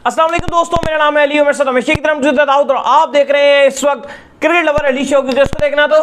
अस्सलाम वालेकुम दोस्तों, मेरा नाम है अली और मेरे साथ हमेशा की तरह मौजूद है दाऊद और आप देख रहे हैं इस वक्त क्रिकेट लवर अली शो की। जिसको देखना तो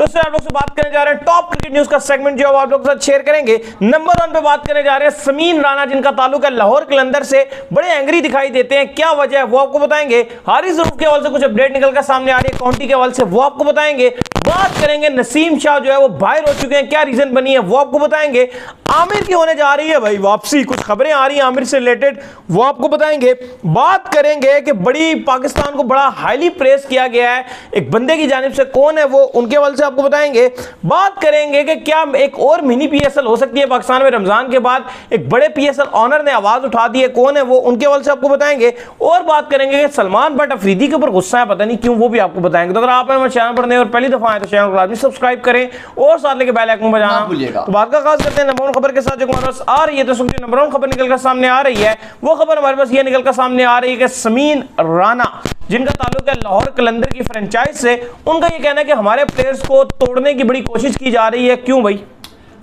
उससे आप लोग से बात करने जा रहे हैं टॉप क्रिकेट न्यूज का सेगमेंट जो आप लोग के साथ शेयर करेंगे। नंबर 1 पे बात करने जा रहे हैं समीन राणा, जिनका ताल्लुक है लाहौर कलंदर से। बड़े एंग्री दिखाई देते हैं, क्या वजह है वो आपको बताएंगे। हारिस रऊफ के हवाले से कुछ अपडेट निकल कर सामने आ रही है, काउंटी के हवाले से वो आपको बताएंगे। बात करेंगे नसीम शाह जो है वो बाहर हो चुके हैं, क्या रीजन बनी है वो आपको बताएंगे। आमिर की होने जा रही है भाई वापसी, कुछ खबरें आ रही हैं आमिर से रिलेटेड, वो आपको बताएंगे। बात करेंगे कि बड़ी पाकिस्तान को बड़ा हाईली प्रेस किया गया है एक बंदे की जानिब से, कौन है वो, उनके हवाले से आपको बताएंगे। बात करेंगे कि क्या एक और मिनी पीएसएल हो सकती है पाकिस्तान में रमजान के बाद। एक बड़े पीएसएल ऑनर ने आवाज उठा दी है, कौन है वो, उनके हवाले से आपको बताएंगे। और बात करेंगे कि सलमान बट अफरीदी के ऊपर गुस्सा है, पता नहीं क्यों, वो भी आपको बताएंगे। तो अगर आप हमारे चैनल पर नए और पहली दफा आए तो चैनल को लाजमी सब्सक्राइब करें और साथ लेके बेल आइकन बजाना भूलिएगा। तो बात का आगाज करते हैं नंबर 1 खबर के साथ जो हमारे पास आ रही है। तो सुनते नंबर 1 खबर निकलकर सामने आ रही है, वो खबर हमारे पास ये निकलकर सामने आ रही है कि समीन राणा, जिनका ताल्लुक है लाहौर कलंदर की फ्रेंचाइज से, उनका ये कहना है कि हमारे प्लेयर्स को तोड़ने की बड़ी कोशिश की जा रही है। क्यों भाई?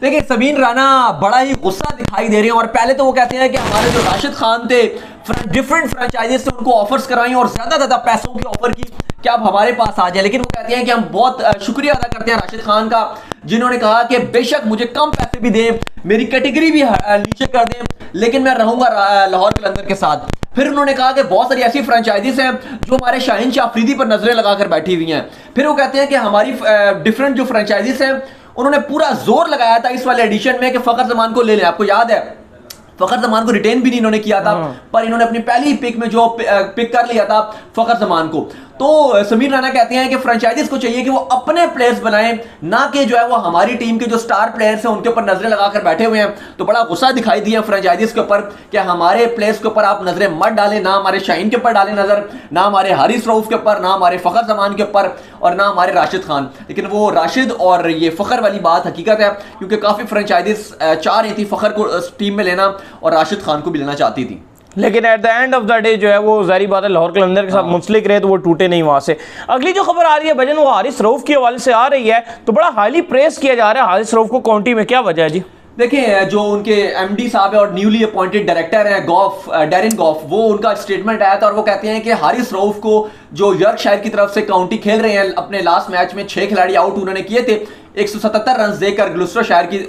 देखिए, समीन राणा बड़ा ही गुस्सा दिखाई दे रहे हैं और पहले तो वो कहते हैं कि हमारे जो राशिद खान थे डिफरेंट फ्रेंचाइजीज से उनको ऑफर्स करवाई और ज्यादा पैसों की ऑफर की कि आप हमारे पास आ जाए। लेकिन वो कहते हैं कि हम बहुत शुक्रिया अदा करते हैं राशिद खान का, जिन्होंने कहा कि बेशक मुझे कम पैसे भी दें, मेरी कैटेगरी भी नीचे कर दें, लेकिन मैं रहूंगा लाहौर कलंदर के साथ। फिर उन्होंने कहा कि बहुत सारी ऐसी फ्रेंचाइजीज हैं जो हमारे शाहीन शाह अफरीदी पर नजरें लगाकर बैठी हुई हैं। फिर वो कहते हैं कि हमारी डिफरेंट जो फ्रेंचाइजीज हैं उन्होंने पूरा जोर लगाया था इस वाले एडिशन में कि फखर जमान को ले लें। आपको याद है फखर जमान को रिटेन भी नहीं इन्होंने किया था, पर इन्होंने अपनी पहली पिक में जो पिक कर लिया था फखर जमान को। तो समीर राणा कहते हैं कि फ्रेंचाइजीज को चाहिए कि वो अपने प्लेयर्स बनाएं, ना कि जो है वो हमारी टीम के जो स्टार प्लेयर्स हैं उनके ऊपर नजरें लगाकर बैठे हुए हैं। तो बड़ा गुस्सा दिखाई दिया फ्रेंचाइजीज के ऊपर कि हमारे प्लेयर्स के ऊपर आप नजरें मत डालें, ना हमारे शाहीन के ऊपर डालें नजर, ना हमारे हारिस रऊफ के ऊपर, ना हमारे फखर जमान के ऊपर और ना हमारे राशिद खान। लेकिन वो राशिद और ये फखर वाली बात हकीकत है, क्योंकि काफी फ्रेंचाइजीज चाह रही थी फखर को टीम में लेना और राशिद खान को भी लेना चाहती थी। लेकिन at the end of the day जो है वो जारी बात है लाहौर कलंदर के साथ मुंसलिक रहे तो वो टूटे नहीं वहां से। अगली जो खबर आ रही है भजन, वो हारिस रऊफ के हवाले से आ रही है। तो बड़ा हाईली प्रेस किया जा रहा है हारिस रऊफ को काउंटी में, क्या वजह है जी? देखिए, जो उनके एमडी साहब है और न्यूली अपॉइंटेड डायरेक्टर है गॉफ, डेरिन गॉफ, वो उनका स्टेटमेंट आया था और वो कहते हैं कि हारिस रऊफ को जो यॉर्कशायर की तरफ से काउंटी खेल रहे हैं, अपने लास्ट मैच में 6 खिलाड़ी आउट उन्होंने किए थे 177 रन देकर ग्लुस्टरशायर की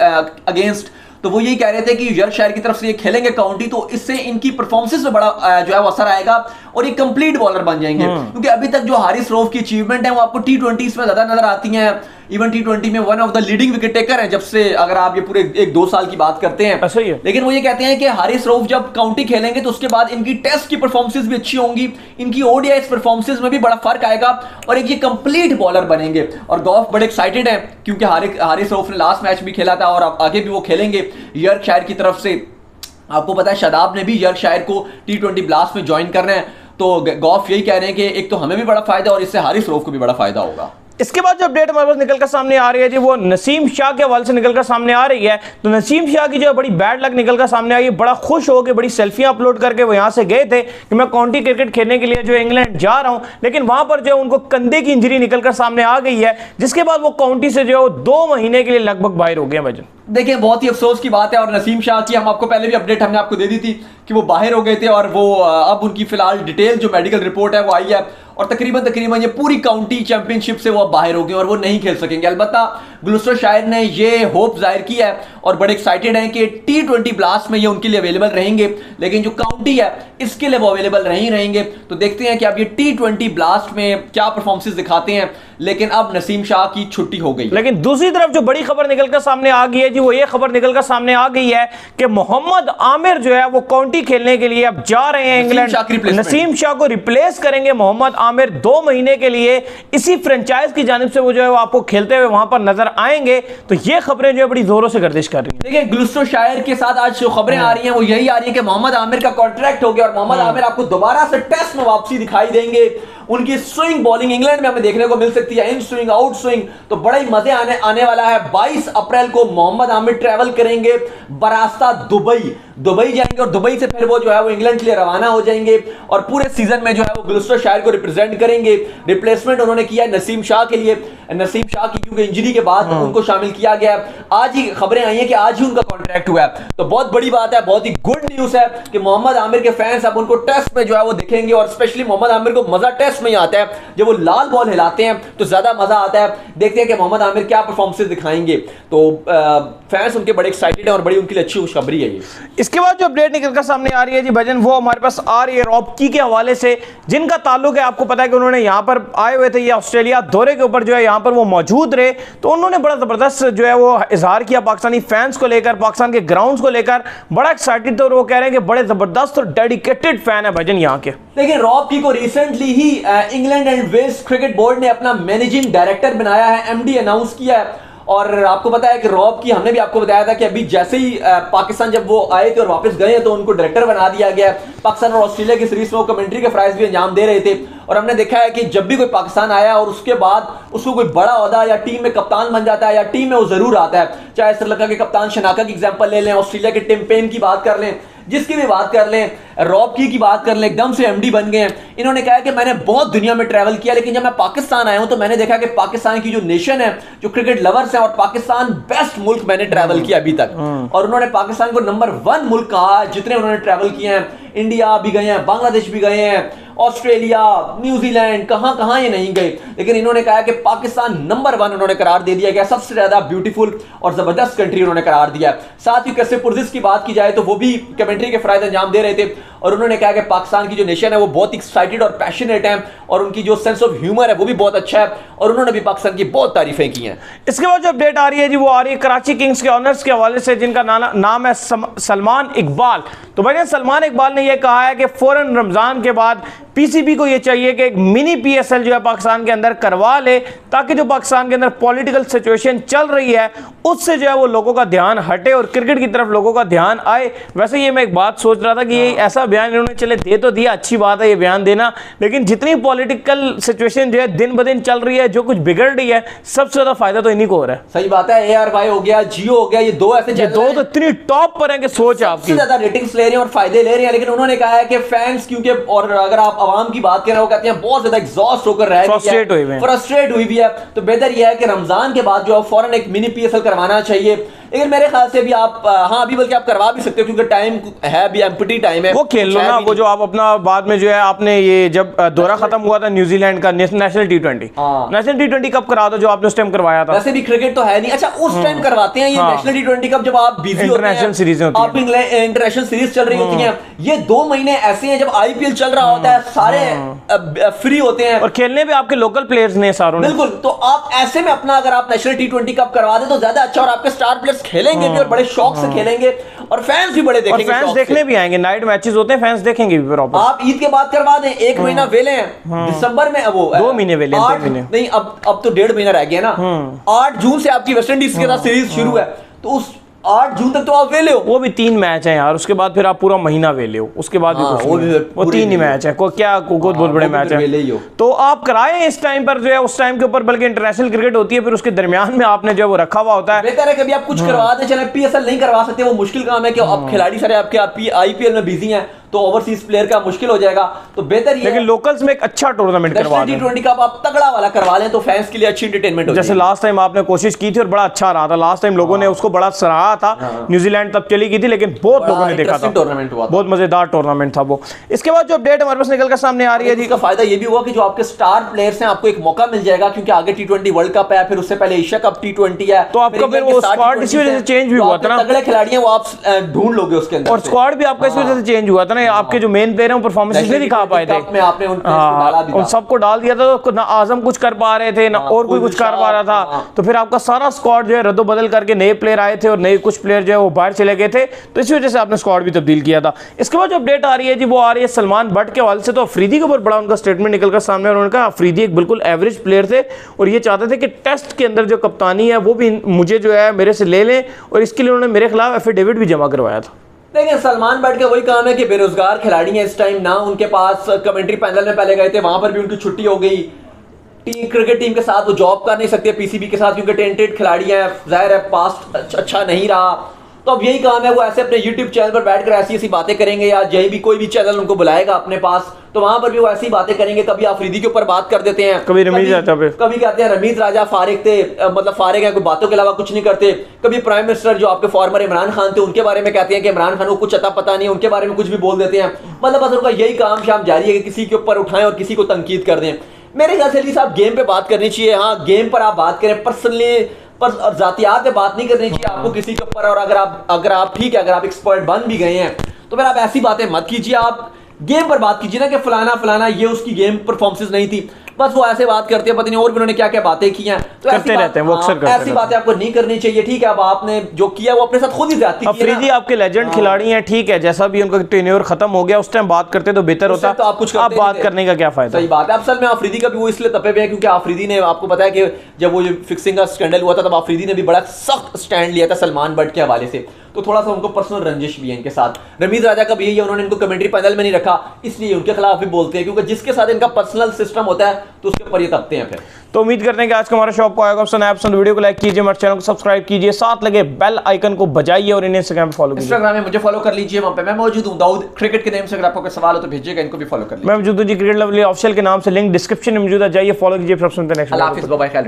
अगेंस्ट। तो वो यही कह रहे थे कि यॉर्कशायर की तरफ से ये खेलेंगे काउंटी तो इससे इनकी परफॉर्मेंस में बड़ा जो है वो असर आएगा और ये कंप्लीट बॉलर बन जाएंगे। क्योंकि अभी तक जो हारिस रऊफ की अचीवमेंट है वो आपको T20 में ज्यादा नजर आती हैं। इवन T20 में one of the leading wicket taker है जब से, अगर आप ये पूरे 1-2 साल की बात करते हैं। ऐसा ही है। लेकिन वो ये कहते हैं कि हारिस रऊफ जब काउंटी खेलेंगे तो उसके बाद इनकी टेस्ट की परफॉर्मेंस भी अच्छी होंगी, इनकी ओडीआई परफॉर्मेंस में भी बड़ा फर्क आएगा और एक ये कंप्लीट बॉलर बनेंगे। और गॉफ बड़े एक्साइटेड है क्योंकि हारिस रऊफ ने लास्ट मैच भी खेला था और अब आगे भी वो खेलेंगे यॉर्कशायर की तरफ से। आपको पता है शादाब ने भी यॉर्कशायर को T20 ब्लास्ट में ज्वाइन करना है। तो गॉफ यही कह रहे हैं कि एक तो हमें भी बड़ा फायदा और इससे हारिस रऊफ को भी बड़ा फायदा होगा। इसके बाद जो अपडेट हमारे पास निकलकर सामने आ रही है जी, वो नसीम शाह के हवाले से निकलकर सामने आ रही है। तो नसीम शाह की जो बड़ी बैड लक निकलकर सामने आई है, बड़ा खुश हो के बड़ी सेल्फियां अपलोड करके वो यहाँ से गए थे कि मैं काउंटी क्रिकेट खेलने के लिए जो इंग्लैंड जा रहा हूँ। लेकिन वहां पर जो उनको कंधे की इंजरी निकलकर सामने आ गई है, जिसके बाद वो काउंटी से जो 2 महीने के लिए लगभग बाहर हो गए। भजन देखिए, बहुत ही अफसोस की बात है और नसीम शाह की हम आपको पहले भी अपडेट हमने आपको दे दी थी कि वो बाहर हो गए थे और वो अब उनकी फिलहाल डिटेल जो मेडिकल रिपोर्ट है वो आई है और तकरीबन ये पूरी काउंटी चैंपियनशिप से वो अब बाहर हो गए और वो नहीं खेल सकेंगे। अलबत्ता ग्लुस्टरशायर ने ये होप जाहिर की है और बड़े एक्साइटेड हैं कि T20 ब्लास्ट में ये उनके लिए अवेलेबल रहेंगे, लेकिन जो काउंटी है इसके लिए वो अवेलेबल नहीं रहेंगे। तो देखते हैं कि अब ये T20 ब्लास्ट में क्या परफॉर्मेंस दिखाते हैं। लेकिन अब नसीम शाह की छुट्टी हो गई। लेकिन दूसरी तरफ जो बड़ी खबर निकलकर सामने आ गई है जी, वो ये खबर निकलकर सामने आ गई है कि मोहम्मद आमिर जो है वो काउंटी खेलने के लिए अब जा रहे हैं इंग्लैंड। नसीम शाह को रिप्लेस करेंगे मोहम्मद आमिर 2 महीने के लिए। इसी फ्रेंचाइज की जानिब से वो जो है वो आपको खेलते हुए वहां पर नजर आएंगे। तो ये खबरें जो है बड़ी जोरों से गर्दिश कर रही हैं। देखिए, ग्लुस्टरशायर के साथ आज जो खबरें आ रही हैं वो यही आ रही है कि मोहम्मद आमिर का कॉन्ट्रैक्ट हो गया और मोहम्मद आमिर आपको दोबारा से टेस्ट में वापसी दिखाई देंगे। उनकी स्विंग बॉलिंग इंग्लैंड में हमें देखने को मिल सकती है, इन स्विंग आउट स्विंग, तो बड़ा ही मजे आने वाला है। 22 अप्रैल को मोहम्मद आमिर ट्रैवल करेंगे बरास्ता दुबई। दुबई जाएंगे और दुबई से फिर वो जो है वो इंग्लैंड के लिए रवाना हो जाएंगे और पूरे सीजन में जो है वो ग्लुस्टरशायर को रिप्रेजेंट करेंगे। रिप्लेसमेंट उन्होंने किया है नसीम शाह के लिए, नसीम शाह की क्योंकि इंजरी के बाद उनको शामिल किया गया। आज ही खबरें आई हैं कि आज ही उनका कॉन्ट्रैक्ट हुआ है, तो बहुत बड़ी बात है, बहुत ही गुड न्यूज है कि मोहम्मद आमिर के फैंस अब उनको टेस्ट में जो है वो देखेंगे। और स्पेशली मोहम्मद आमिर को मजा टेस्ट में ही आता है, जब वो लाल बॉल हिलाते हैं तो ज्यादा मजा आता है। देखते हैं कि मोहम्मद आमिर क्या परफॉर्मेंस दिखाएंगे, तो फैंस उनके बड़े एक्साइटेड हैं और बड़ी उनके लिए अच्छी खुशखबरी है ये। इसके बाद जो अपडेट निकलकर सामने आ रही है जी भजन, वो हमारे पास आ रही है रॉबकी के हवाले से, जिनका ताल्लुक है, आपको पता है कि उन्होंने यहाँ पर आए हुए थे, ये ऑस्ट्रेलिया दौरे के ऊपर जो है यहाँ पर वो मौजूद रहे, तो उन्होंने बड़ा जबरदस्त जो है वो इजहार किया पाकिस्तानी फैंस को लेकर, पाकिस्तान के ग्राउंड्स को लेकर बड़ा एक्साइटेड थे और वो कह रहे हैं कि बड़े जबरदस्त और डेडिकेटेड फैन है भजन यहाँ के। लेकिन रॉबकी को रिसेंटली ही England and Wales cricket board ने अपना मैनेजिंग डायरेक्टर बनाया है, एमडी अनाउंस किया है। और आपको पता है कि रॉब की हमने भी आपको बताया था कि अभी जैसे ही पाकिस्तान जब वो आए थे और वापस गए तो उनको डायरेक्टर बना दिया गया। पाकिस्तान और ऑस्ट्रेलिया की सीरीज में वो कमेंट्री के फ्राइज भी अंजाम दे रहे थे और हमने देखा है कि जब भी कोई पाकिस्तान आया और उसके बाद उसको कोई बड़ा ओहदा या टीम में कप्तान बन जाता है या टीम में वो जरूर आता है, चाहे श्रीलंका के कप्तान शनाका की एग्जांपल ले लें, ऑस्ट्रेलिया के टिम पेन की बात कर लें, जिसकी भी बात कर लें, रॉबकी की बात कर लें, एकदम से एमडी बन गए हैं। इन्होंने कहा कि मैंने बहुत दुनिया में ट्रैवल किया, लेकिन जब मैं पाकिस्तान आया हूं तो मैंने देखा कि पाकिस्तान की जो नेशन है, जो क्रिकेट लवर्स हैं, और पाकिस्तान बेस्ट मुल्क मैंने ट्रैवल किया अभी तक। और उन्होंने पाकिस्तान को नंबर 1 मुल्क कहा जितने उन्होंने ट्रैवल किए हैं। इंडिया भी गए हैं, बांग्लादेश भी गए हैं, ऑस्ट्रेलिया, न्यूजीलैंड, कहां ये नहीं गए, लेकिन इन्होंने कहा कि पाकिस्तान नंबर 1 उन्होंने करार दे दिया गया, सबसे ज्यादा ब्यूटीफुल और जबरदस्त कंट्री उन्होंने करार दिया। साथ ही कैसे पुरजिस की बात की जाए तो वो भी कमेंट्री के फराइज अंजाम दे रहे थे और उन्होंने कहा कि पाकिस्तान की जो नेशन है वो बहुत एक्साइटेड और पैशनेट है और उनकी जो सेंस ऑफ ह्यूमर है वो भी बहुत अच्छा है और उन्होंने भी पाकिस्तान की बहुत तारीफें की हैं। इसके बाद जो अपडेट आ रही है जी वो आ रही है कराची किंग्स के ऑनर्स के हवाले से, जिनका नाम है सलमान इकबाल। तो भाई सलमान इकबाल ने यह कहा है कि फौरन रमजान के बाद पीसीबी को यह चाहिए कि एक मिनी पीएसएल जो है पाकिस्तान के अंदर करवा ले, ताकि जो पाकिस्तान के अंदर पॉलिटिकल सिचुएशन चल रही है उससे जो है वो लोगों का ध्यान हटे और क्रिकेट की तरफ लोगों का ध्यान आए। वैसे ये मैं एक बात सोच रहा था कि ये ऐसा बयान इन्होंने चले दे तो दिया, अच्छी बात है ये बयान देना, लेकिन जितनी पॉलिटिकल सिचुएशन जो है दिन ब दिन चल रही है, जो कुछ बिगड़ रही है, सबसे ज्यादा फायदा तो इन्हीं को हो रहा है। सही बात है, ARY हो गया, जियो हो गया, ये दो ऐसे दो तो इतनी टॉप पर है कि सोच आपकी ज्यादा रेटिंग्स ले रहे हैं और फायदे ले रहे हैं। लेकिन उन्होंने कहा है कि फैंस क्योंकि, और अगर आप आवाम की बात करें, वो कहते हैं बहुत ज्यादा एग्जॉस्ट होकर रह गई है, फ्रस्ट्रेट हुई भी है, तो बेहतर यह है कि रमजान के बाद जो है फौरन एक मिनी पीएसएल करवाना चाहिए। लेकिन मेरे ख्याल से भी आप अभी बल्कि आप करवा भी सकते हो क्योंकि टाइम है, अभी एम्प्टी टाइम है, वो खेल लो ना, वो जो आप अपना बाद में जो है आपने ये जब दौरा खत्म हुआ था न्यूजीलैंड का नेशनल T20 कब करा दो जो आपने उस टाइम करवाया था। वैसे भी क्रिकेट तो है नहीं, अच्छा उस टाइम करवाते हैं ये नेशनल T20 कब, जब आप बिजी होते हैं, इंटरनेशनल सीरीज होती आप इंटरनेशनल सीरीज चल रही होती हैं। ये 2 महीने ऐसे हैं जब IPL चल रहा होता है, सारे फ्री होते हैं और खेलने भी आपके लोकल प्लेयर्स ने सारों ने। बिल्कुल, तो आप ऐसे में अपना अगर आप नेशनल T20 कप करवा दे तो ज्यादा अच्छा, और आपके स्टार प्लेयर्स खेलेंगे भी और बड़े शौक से खेलेंगे और फैंस भी बड़े देखेंगे, फैंस देखने भी आएंगे, नाइट मैचेस होते हैं, फैंस देखेंगे भी प्रॉपर। आप ईद के बाद करवा दें, 1 महीना वेले हैं, दिसंबर में वो 2 महीने वेले हैं, 8 नहीं, अब तो 1.5 महीना रह गया ना। 8 जून से आपकी वेस्ट इंडीज के साथ सीरीज शुरू है, तो उस 8 जून तक तो आप वेले हो। वो भी 3 मैच है यार, उसके बाद फिर आप पूरा महीना वेले हो, उसके बाद भी वो 3 ही मैच है, क्या बहुत बड़े मैच है। तो आप कराएं इस टाइम पर जो है, उस टाइम के ऊपर बल्कि इंटरनेशनल क्रिकेट होती है, फिर उसके दरमियान में आपने जो है वो रखा हुआ होता है। बेहतर है कभी आप कुछ करवा दें, चले पीएसएल नहीं करवा सकते, वो मुश्किल काम है कि अब खिलाड़ी सारे आपके IPL में बिजी हैं, तो ओवरसीज प्लेयर का मुश्किल हो जाएगा, तो बेहतर ये लेकिन लोकल्स में एक अच्छा टूर्नामेंट करवा दें, T20 का आप तगड़ा वाला करवा लें तो फैंस के लिए अच्छी एंटरटेनमेंट हो जाएगी। जैसे लास्ट टाइम आपने कोशिश की थी और बड़ा अच्छा रहा था, लास्ट टाइम लोगों ने उसको बड़ा सराहा था, न्यूजीलैंड तब चली गई थी, लेकिन बहुत लोगों ने देखा था, टूर्नामेंट हुआ, बहुत मजेदार टूर्नामेंट था वो। इसके बाद जो अपडेट हमारे पास निकल कर सामने आ रही है जी, इसका फायदा ये भी हुआ कि जो आपके स्टार प्लेयर्स हैं आपको एक मौका मिल जाएगा, क्योंकि आगे T20 वर्ल्ड कप है, फिर उससे पहले एशिया कप T20 है, तो आपका फिर वो स्क्वाड इसी वजह से चेंज भी हुआ था ना, तगड़े खिलाड़ी हैं वो आप ढूंढ लोगे उसके अंदर, और स्क्वाड भी आपका इस वजह से चेंज हुआ था ना, आपके जो मेन प्लेयर हैं परफॉर्मेंस नहीं दिखा पाए थे, आपने उन सबको डाल दिया था, तो ना आजम कुछ कर पा रहे थे ना और कोई कुछ कर पा रहा था, तो फिर आपका सारा स्क्वाड जो है रद्दोबदल करके नए प्लेयर आए थे और नए कुछ प्लेयर जो है वो बाहर चले गए थे, तो इस वजह से आपने स्क्वाड भी तब्दील किया था। इसके बाद जो अपडेट आ रही है जी वो आ रही है सलमान बट के हवाले से। तो अफरीदी के ऊपर बड़ा उनका स्टेटमेंट निकलकर सामने, उन्होंने कहा अफरीदी एक बिल्कुल एवरेज प्लेयर थे और ये चाहते थे कि टेस्ट के अंदर जो कप्तानी है वो भी मुझे जो है मेरे से ले लें, और इसके लिए उन्होंने मेरे खिलाफ एफिडेविट भी जमा करवाया था। देखिए सलमान बट का वही काम है कि बेरोजगार खिलाड़ी हैं इस टाइम ना, उनके पास कमेंट्री पैनल में पहले गए थे, वहां पर भी उनकी छुट्टी हो गई, क्रिकेट टीम के साथ वो जॉब कर नहीं सकते पीसीबी के साथ, क्योंकि टेंटेड खिलाड़ी हैं, जाहिर है पास्ट अच्छा नहीं रहा, तो अब यही काम है, वो ऐसे अपने YouTube चैनल पर बैठकर ऐसी ऐसी बातें करेंगे, या जहीं भी कोई भी चैनल उनको बुलाएगा अपने पास तो वहां पर भी वो ऐसी बातें करेंगे। कभी आफरीदी के ऊपर बात कर देते हैं, कभी रमीज राजा पे, कभी कहते हैं रमीज राजा फारिग थे, मतलब फारिग है, कोई बातों के अलावा कुछ नहीं करते। कभी प्राइम मिनिस्टर जो आपके फॉर्मर इमरान खान थे उनके बारे में कहते हैं कि इमरान खान को कुछ अता पता नहीं है, उनके बारे में कुछ भी बोल देते हैं। मतलब बस उनका यही काम शाम जारी है कि किसी के ऊपर उठाएं और किसी को तनकीद कर दें। मेरे ख्याल से साहब गेम पे बात करनी चाहिए, हाँ गेम पर आप बात करें, पर्सनली पर और जातियात पे बात नहीं करनी चाहिए आपको किसी के ऊपर। और अगर आप ठीक है, अगर आप एक्सपर्ट बन भी गए हैं तो फिर आप ऐसी बातें मत कीजिए, आप गेम पर बात कीजिए ना कि फलाना ये उसकी गेम परफॉर्मेंस नहीं थी, बस वो ऐसे बात करते हैं, पता नहीं और भी उन्होंने क्या क्या बातें की हैं, तो करते रहते हैं वो अक्सर करते ऐसी बातें आपको नहीं करनी चाहिए। ठीक है, अब आपने जो किया वो अपने साथ खुद ही ज्यादती की है। अफरीदी आपके लेजेंड खिलाड़ी हैं, ठीक है, जैसा भी उनका टेन्योर खत्म हो गया उस टाइम बात करते तो बेहतर होता, तो आप कुछ आप बात करने का क्या फायदा। सही बात है। असल में अफरीदी का भी वो इसलिए तपे हुए हैं क्योंकि अफरीदी ने, आपको पता है कि जब वो फिक्सिंग का स्कैंडल हुआ था तब अफरीदी ने भी बड़ा सख्त स्टैंड लिया था सलमान बट के हवाले से, तो थोड़ा सा उनको पर्सनल रंजिश भी है इनके साथ। रमीज राजा का भी यही है, उन्होंने इनको कमेंट्री पैनल में नहीं रखा इसलिए उनके खिलाफ भी बोलते हैं, क्योंकि जिसके साथ इनका पर्सनल सिस्टम होता है तो उसके ऊपर ये तपते हैं फिर। तो उम्मीद करते हैं कि आज का हमारा शो आपको आएगा पसंद आया, पसंद वीडियो को लाइक कीजिए, हमारे चैनल को सब्सक्राइब कीजिए, साथ लगे बेल आइकन को बजाइए और इन्हें इंस्टाग्राम पे फॉलो कीजिए। इंस्टाग्राम में मुझे फॉलो कर लीजिए, वहां पे मैं मौजूद हूं दाऊद क्रिकेट के नेम से। अगर आपको कोई सवाल हो तो भेजिएगा, इनको भी फॉलो कर लीजिए। मैं मौजूद हूं जी क्रिकेट लवली ऑफिशियल के नाम से, लिंक डिस्क्रिप्शन में मौजूद है, जाइए फॉलो कीजिए। फिर नेक्स्ट अल्लाह हाफिज़, बाय बाय।